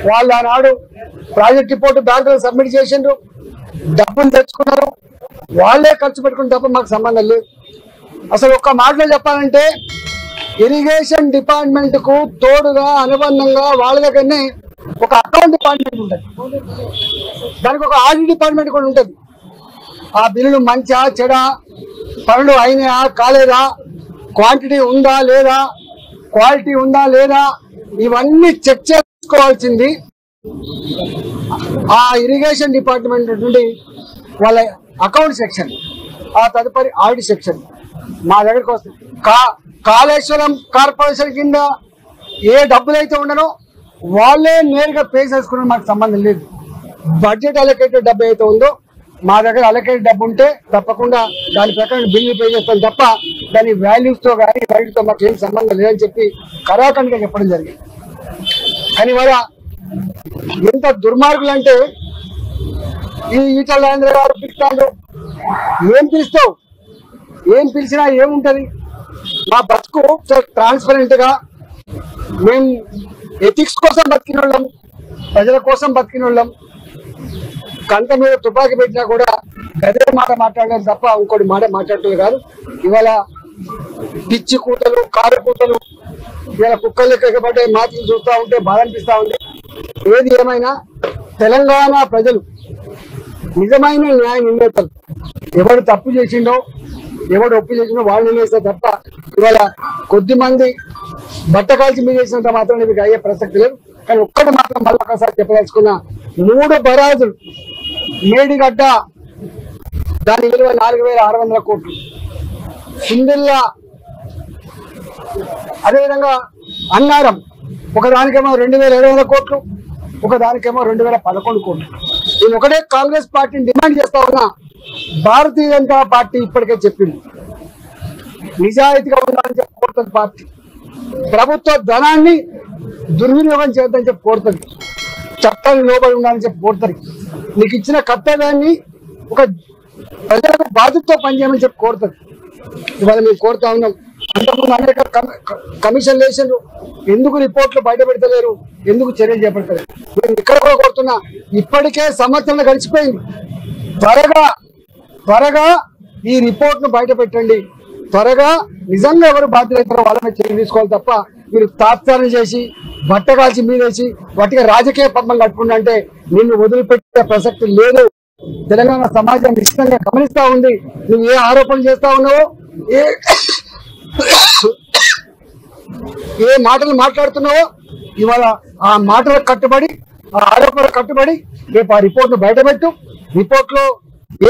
వాళ్ళు ఆనాడు project report బ్యాంకులకు సబ్మిట్ చేసిండ్రు, డబ్బులు తెచ్చుకున్నారు, వాళ్ళే ఖర్చు పెట్టుకుని తప్ప మాకు సంబంధం లేదు. అసలు ఒక్క మాటలో చెప్పాలంటే ఇరిగేషన్ డిపార్ట్మెంట్ కు తోడుగా అనుబంధంగా వాళ్ళ దగ్గరనే ఒక అకౌంట్ డిపార్ట్మెంట్ ఉంటుంది, దానికి ఒక ఆడిట్ డిపార్ట్మెంట్ కూడా ఉంటుంది. ఆ బిల్లులు మంచా చెడా, పనులు అయినాయా కాలేదా, క్వాంటిటీ ఉందా లేదా, క్వాలిటీ ఉందా లేదా, ఇవన్నీ చెక్ చేసుకోవాల్సింది ఆ ఇరిగేషన్ డిపార్ట్మెంట్ నుండి వాళ్ళ అకౌంట్ సెక్షన్, ఆ తదుపరి ఆడిట్ సెక్షన్ మా దగ్గరికి వస్తుంది. కాళేశ్వరం కార్పొరేషన్ కింద ఏ డబ్బులు అయితే ఉండనో వాళ్ళే నేరుగా పే చేసుకున్న మాకు సంబంధం లేదు. బడ్జెట్ అలొకేటెడ్ డబ్బు అయితే ఉందో మా దగ్గర అలొకేటెడ్ డబ్బు ఉంటే తప్పకుండా దాని ప్రకారం బిల్లు పే చేస్తాం తప్ప దాని వాల్యూస్తో కానీ వాటితో మాకు ఏం సంబంధం లేదని చెప్పి కరాఖండిగా చెప్పడం జరిగింది. కానీ వాళ్ళ ఎంత దుర్మార్గులు అంటే ఈ ఈటల రాజేంద్ర గారు పిలుస్తాడు, ఏం పిలుస్తావు, ఏం పిలిచినా ఏముంటది, మా బతుకు ట్రాన్స్పరెంట్ గా మేము ఎథిక్స్ కోసం బతికిన వాళ్ళం, ప్రజల కోసం బతికిన వాళ్ళం. కంట మీద తుపాకీ పెట్టినా కూడా గదే మాట మాట్లాడడం తప్ప ఇంకోటి మాట మాట్లాడటం కాదు. ఇవాళ పిచ్చి కూతలు, కారు కూతలు, ఇవాళ కుక్కలు ఎక్కబడ్డే మాటలు చూస్తూ ఉంటే బాధ అనిపిస్తూ ఉంది. ఏది ఏమైనా తెలంగాణ ప్రజలు నిజమైన న్యాయ నిర్ణేతలు, ఎవడు తప్పు చేసిండో ఎవడు ఒప్పు చేసిండో వాళ్ళు నిర్ణయిస్తారు తప్ప ఇవాళ కొద్ది మంది బట్ట కాల్చి మీద చేసినంత మాత్రం మీకు అయ్యే ప్రసక్తి లేదు. కానీ ఒక్కటి మాత్రం మళ్ళీ ఒకసారి చెప్పదలుచుకున్న, 3 బరాజులు మేడిగడ్డ దాని విలువ 4,600 కోట్లు, సిందిల్లా అదేవిధంగా అన్నారం ఒకదానికేమో 2,700 కోట్లు, ఒకదానికేమో 2,011 కోట్లు. నేను ఒకటే కాంగ్రెస్ పార్టీని డిమాండ్ చేస్తా ఉన్నా, భారతీయ జనతా పార్టీ ఇప్పటికే చెప్పింది నిజాయితీగా ఉండాలని చెప్పి కోరుతుంది. పార్టీ ప్రభుత్వ ధనాన్ని దుర్వినియోగం చేయొద్దని చెప్పి కోరుతుంది, చట్టాన్ని లోబడి ఉండాలని చెప్పి కోరుతుంది, నీకు ఇచ్చిన కర్తవ్యాన్ని ఒక ప్రజలకు బాధ్యతతో పనిచేయమని చెప్పి కోరుతుంది. ఇవాళ మేము కోరుతా ఉన్నాం. అంతకుముందు అనేక కమిషన్లు వేసిండ్రు, ఎందుకు రిపోర్ట్లు బయట పెడతలేరు, ఎందుకు చర్యలు చేపడతలేరు? మేము ఇక్కడ కూడా కోరుతున్నా, ఇప్పటికే సంవత్సరం గడిచిపోయింది, త్వరగా ఈ రిపోర్ట్ను బయట పెట్టండి. త్వరగా నిజంగా ఎవరు బాధ్యులైతారో వాళ్ళ మీద చర్యలు తీసుకోవాలి తప్ప మీరు తాత్సారం చేసి బట్ట కాల్చి మీదేసి వాటికి రాజకీయ పద్మం కట్టుకుంటా అంటే నిన్ను వదిలిపెట్టే ప్రసక్తి లేదు. తెలంగాణ సమాజం నిశ్చితంగా గమనిస్తా ఉంది. నువ్వు ఏ ఆరోపణలు చేస్తా ఉన్నావో, ఏ మాటలు మాట్లాడుతున్నావో, ఇవాళ ఆ మాటలకు కట్టుబడి, ఆ ఆరోపణలకు కట్టుబడి రేపు ఆ రిపోర్ట్ను బయటపెట్టు. రిపోర్ట్లో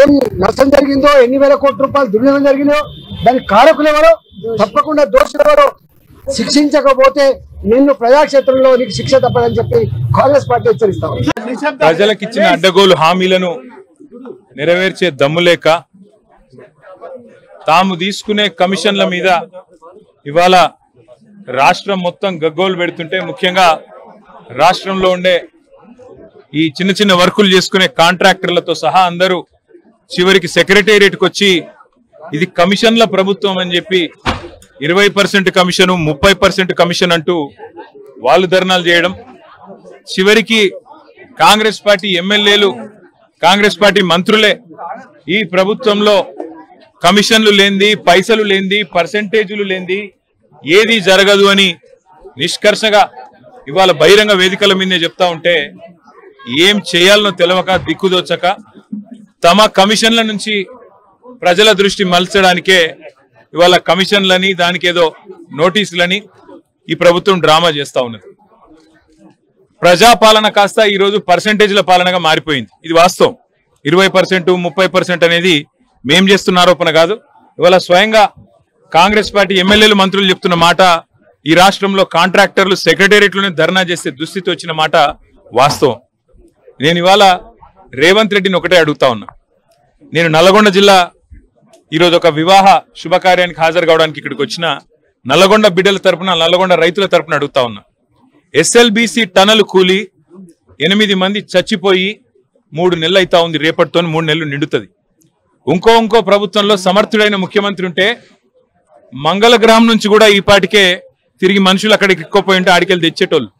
ఏం నష్టం జరిగిందో, ఎన్ని వేల కోట్ల రూపాయలు దుర్వినియోగం జరిగిందో, దాని కారకులు ఎవరో, తప్పకుండా దోషులు ఎవరో శిక్షించకపోతే నిన్ను ప్రజాక్షేత్రంలో నీకు శిక్ష తప్పదని చెప్పి కాంగ్రెస్ పార్టీ హెచ్చరిస్తాం. ప్రజలకు ఇచ్చిన అడ్డగోలు హామీలను నెరవేర్చే దమ్ము లేక తాము తీసుకునే కమిషన్ల మీద ఇవాళ రాష్ట్రం మొత్తం గగ్గోలు పెడుతుంటే, ముఖ్యంగా రాష్ట్రంలో ఉండే ఈ చిన్న చిన్న వర్కులు చేసుకునే కాంట్రాక్టర్లతో సహా అందరూ చివరికి సెక్రటేరియట్కి వచ్చి ఇది కమిషన్ల ప్రభుత్వం అని చెప్పి 20% కమిషన్, 30% కమిషన్ అంటూ వాళ్ళు ధర్నాలు చేయడం, చివరికి కాంగ్రెస్ పార్టీ ఎమ్మెల్యేలు, కాంగ్రెస్ పార్టీ మంత్రులే ఈ ప్రభుత్వంలో కమిషన్లు లేంది, పైసలు లేంది, పర్సెంటేజీలు లేంది ఏది జరగదు అని నిష్కర్షగా ఇవాళ బహిరంగ వేదికల మీదే చెప్తా ఉంటే ఏం చేయాలనో తెలవక, దిక్కుదోచక తమ కమిషన్ల నుంచి ప్రజల దృష్టి మలచడానికే ఇవాళ కమిషన్లని, దానికి ఏదో నోటీసులని ఈ ప్రభుత్వం డ్రామా చేస్తా ఉన్నది. ప్రజాపాలన కాస్త ఈరోజు పర్సెంటేజ్ల పాలనగా మారిపోయింది. ఇది వాస్తవం. 20%, 30% అనేది మేం చేస్తున్న ఆరోపణ కాదు. ఇవాళ స్వయంగా కాంగ్రెస్ పార్టీ ఎమ్మెల్యేలు, మంత్రులు చెప్తున్న మాట, ఈ రాష్ట్రంలో కాంట్రాక్టర్లు సెక్రటేరియట్లోనే ధర్నా చేసే దుస్థితి వచ్చిన మాట వాస్తవం. నేను ఇవాళ రేవంత్ రెడ్డిని ఒకటే అడుగుతా ఉన్నా. నేను నల్లగొండ జిల్లా ఈరోజు ఒక వివాహ శుభకార్యానికి హాజరు కావడానికి ఇక్కడికి వచ్చిన నల్లగొండ బిడ్డల తరపున, నల్లగొండ రైతుల తరపున అడుగుతా ఉన్నా. ఎస్ఎల్బిసి టనల్ కూలి 8 మంది చచ్చిపోయి 3 నెలలు అవుతా ఉంది. రేపటితో 3 నెలలు నిండుతుంది. ఇంకో ప్రభుత్వంలో సమర్థుడైన ముఖ్యమంత్రి ఉంటే మంగళగ్రామం నుంచి కూడా ఈ పాటికే తిరిగి మనుషులు అక్కడికి ఎక్కువపోయి ఉంటే ఆడికెళ్ళి తెచ్చేటోళ్ళు.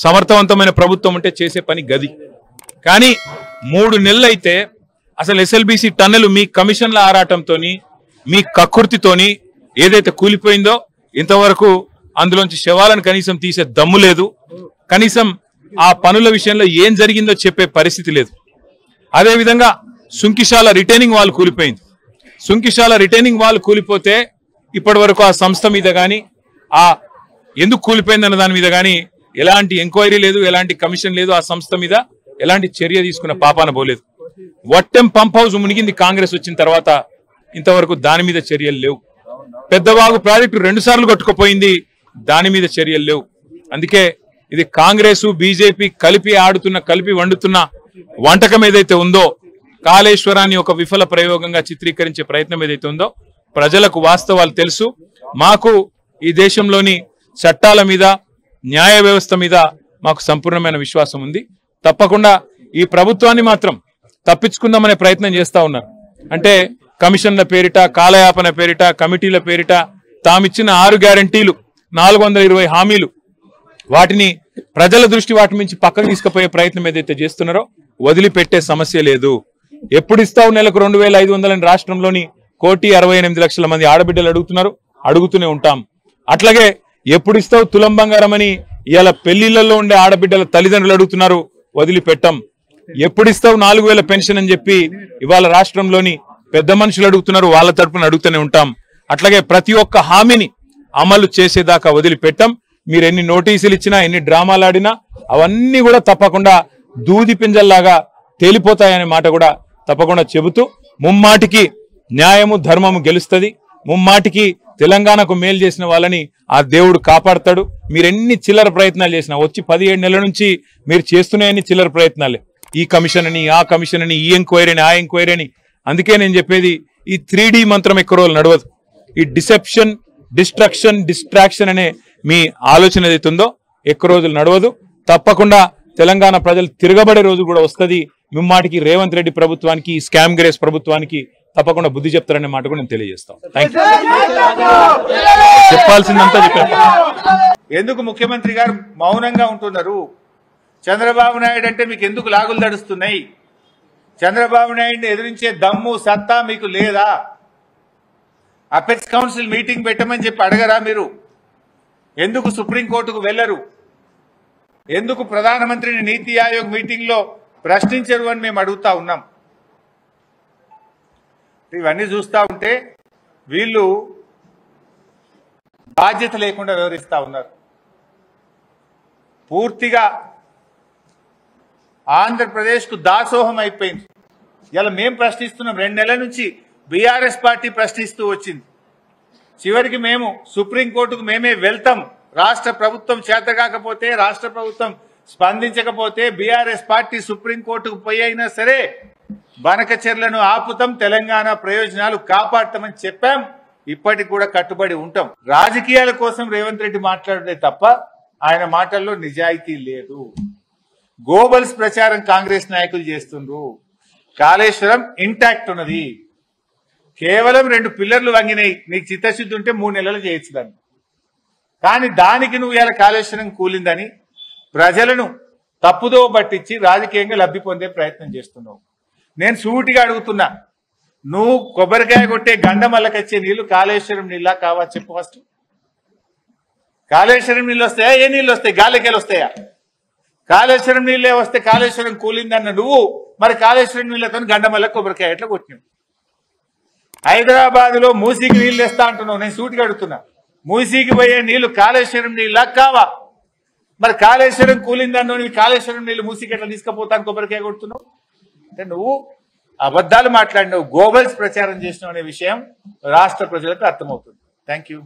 సమర్థవంతమైన ప్రభుత్వం ఉంటే చేసే పని గది. కానీ 3 నెలలు అయితే అసలు ఎస్ఎల్బిసి టన్నెల్ మీ కమిషన్ల ఆరాటంతోని మీ కక్కుర్తితోని ఏదైతే కూలిపోయిందో ఇంతవరకు అందులోంచి శవాలను కనీసం తీసే దమ్ము లేదు. కనీసం ఆ పనుల విషయంలో ఏం జరిగిందో చెప్పే పరిస్థితి లేదు. అదేవిధంగా సుంకిశాల రిటైనింగ్ వాల్ కూలిపోయింది. సుంకిశాల రిటైనింగ్ వాల్ కూలిపోతే ఇప్పటి వరకు ఆ సంస్థ మీద కానీ ఆ ఎందుకు కూలిపోయిందన్న దాని మీద కానీ ఎలాంటి ఎంక్వైరీ లేదు, ఎలాంటి కమిషన్ లేదు. ఆ సంస్థ మీద ఎలాంటి చర్య తీసుకున్న పాపాన పోలేదు. వట్టెం పంప్ హౌస్ మునిగింది కాంగ్రెస్ వచ్చిన తర్వాత, ఇంతవరకు దాని మీద చర్యలు లేవు. పెద్దవాగు ప్రాజెక్టు 2 సార్లు కొట్టుకుపోయింది, దాని మీద చర్యలు లేవు. అందుకే ఇది కాంగ్రెస్ బీజేపీ కలిపి వండుతున్న వంటకం ఏదైతే ఉందో, కాళేశ్వరాన్ని ఒక విఫల ప్రయోగంగా చిత్రీకరించే ప్రయత్నం ఏదైతే ఉందో, ప్రజలకు వాస్తవాలు తెలుసు. మాకు ఈ దేశంలోని చట్టాల మీద, న్యాయ వ్యవస్థ మీద మాకు సంపూర్ణమైన విశ్వాసం ఉంది. తప్పకుండా ఈ ప్రభుత్వాన్ని మాత్రం తప్పించుకుందామనే ప్రయత్నం చేస్తా ఉన్నారు. అంటే కమిషన్ల పేరిట, కాలయాపన పేరిట, కమిటీల పేరిట తామిచ్చిన 6 గ్యారంటీలు, 420 హామీలు, వాటిని ప్రజల దృష్టి వాటి నుంచి పక్కకు తీసుకుపోయే ప్రయత్నం ఏదైతే చేస్తున్నారో వదిలిపెట్టే సమస్య లేదు. ఎప్పుడు ఇస్తావు నెలకు 2500 రాష్ట్రంలోని 1,68,00,000 మంది ఆడబిడ్డలు అడుగుతున్నారు, అడుగుతూనే ఉంటాం. అట్లాగే ఎప్పుడు ఇస్తావు తులం బంగారం అని ఇవాళ పెళ్లిళ్లలో ఉండే ఆడబిడ్డల తల్లిదండ్రులు అడుగుతున్నారు, వదిలిపెట్టాం. ఎప్పుడు ఇస్తావు 4,000 పెన్షన్ అని చెప్పి ఇవాళ రాష్ట్రంలోని పెద్ద మనుషులు అడుగుతున్నారు, వాళ్ళ తరపున అడుగుతూనే ఉంటాం. అట్లాగే ప్రతి ఒక్క హామీని అమలు చేసేదాకా వదిలిపెట్టాం. మీరు ఎన్ని నోటీసులు ఇచ్చినా, ఎన్ని డ్రామాలు ఆడినా అవన్నీ కూడా తప్పకుండా దూది పింజల్లాగా తేలిపోతాయనే మాట కూడా తప్పకుండా చెబుతూ, ముమ్మాటికి న్యాయము ధర్మము గెలుస్తుంది. ముమ్మాటికి తెలంగాణకు మేలు చేసిన వాళ్ళని ఆ దేవుడు కాపాడతాడు. మీరు ఎన్ని చిల్లర ప్రయత్నాలు చేసినా, వచ్చి 17 నెలల నుంచి మీరు చేస్తున్న ఎన్ని చిల్లర ప్రయత్నాలే, ఈ కమిషన్ అని, ఆ కమిషన్ అని, ఈ ఎంక్వైరీ అని, ఆ ఎంక్వైరీ అని. అందుకే నేను చెప్పేది, ఈ 3D మంత్రం ఎక్కువ రోజులు నడవదు. ఈ డిసెప్షన్, డిస్ట్రక్షన్, డిస్ట్రాక్షన్ అనే మీ ఆలోచన ఏదైతే ఉందో ఎక్కువ రోజులు నడవదు. తప్పకుండా తెలంగాణ ప్రజలు తిరగబడే రోజు కూడా వస్తుంది. మిమ్మాటికి రేవంత్ రెడ్డి ప్రభుత్వానికి, స్కామ్ గ్రేస్ ప్రభుత్వానికి తప్పకుండా బుద్ధి చెప్తారనే మాట కూడా నేను తెలియజేస్తాను. చెప్పాల్సిందంతా చెప్పాను. ఎందుకు ముఖ్యమంత్రి గారు మౌనంగా ఉంటున్నారు? చంద్రబాబు నాయుడు అంటే మీకు ఎందుకు లాగులు దడుస్తున్నాయి? చంద్రబాబు నాయుడిని ఎదిరించే దమ్ము, సత్తా మీకు లేదా? అపెక్స్ కౌన్సిల్ మీటింగ్ పెట్టమని చెప్పి అడగరా మీరు? ఎందుకు సుప్రీంకోర్టుకు వెళ్లరు? ఎందుకు ప్రధానమంత్రిని నీతి ఆయోగ్ మీటింగ్ లో ప్రశ్నించరు అని మేము అడుగుతా ఉన్నాం. ఇవన్నీ చూస్తా ఉంటే వీళ్ళు బాధ్యత లేకుండా వ్యవహరిస్తా ఉన్నారు. పూర్తిగా ఆంధ్రప్రదేశ్ కు దాసోహం అయిపోయింది. ఇలా మేము ప్రశ్నిస్తున్నాం. 2 నెలల నుంచి బీఆర్ఎస్ పార్టీ ప్రశ్నిస్తూ వచ్చింది. చివరికి మేము సుప్రీంకోర్టుకు మేమే వెళ్తాం. రాష్ట్ర ప్రభుత్వం చేత కాకపోతే, రాష్ట్ర ప్రభుత్వం స్పందించకపోతే బీఆర్ఎస్ పార్టీ సుప్రీంకోర్టుకు పోయి అయినా సరే బనకచెర్లను ఆపుతాం, తెలంగాణ ప్రయోజనాలు కాపాడతామని చెప్పాం. ఇప్పటికి కూడా కట్టుబడి ఉంటాం. రాజకీయాల కోసం రేవంత్ రెడ్డి మాట్లాడే తప్ప ఆయన మాటల్లో నిజాయితీ లేదు. గోబల్స్ ప్రచారం కాంగ్రెస్ నాయకులు చేస్తుండ్రు. కాళేశ్వరం ఇంటాక్ట్ ఉన్నది. కేవలం 2 పిల్లర్లు వంగినాయి. నీకు చిత్తశుద్ధి ఉంటే 3 నెలలు చేయొచ్చు దాన్ని. కానీ దానికి నువ్వు ఇలా కాళేశ్వరం కూలిందని ప్రజలను తప్పుదో పట్టించి రాజకీయంగా లబ్ధి పొందే ప్రయత్నం చేస్తున్నావు. నేను సూటిగా అడుగుతున్నా, నువ్వు కొబ్బరికాయ కొట్టే గండమల్లకొచ్చే నీళ్లు కాళేశ్వరం నీళ్ళ కావా చెప్పు ఫస్ట్. కాళేశ్వరం నీళ్ళు వస్తాయా? ఏ నీళ్ళు వస్తాయి? గాలికెళ్ళి వస్తాయా? కాళేశ్వరం నీళ్ళే వస్తే కాళేశ్వరం కూలిందన్న నువ్వు మరి కాళేశ్వరం నీళ్లతో గండమల్ల కొబ్బరికాయ ఎట్లా కొట్టినావు? హైదరాబాద్ లో మూసీకి నీళ్ళు వేస్తా అంటున్నావు. నేను సూటిగా అడుగుతున్నా, మూసీకి పోయే నీళ్లు కాళేశ్వరం నీళ్ళ కావా? మరి కాళేశ్వరం కూలిందన్న కాళేశ్వరం నీళ్లు మూసీకి ఎట్లా తీసుకుపోతాను కొబ్బరికాయ కొడుతున్నావు? అంటే నువ్వు అబద్ధాలు మాట్లాడినావు, గోబల్స్ ప్రచారం చేసినావు అనే విషయం రాష్ట్ర ప్రజలకు అర్థమవుతుంది. Thank you.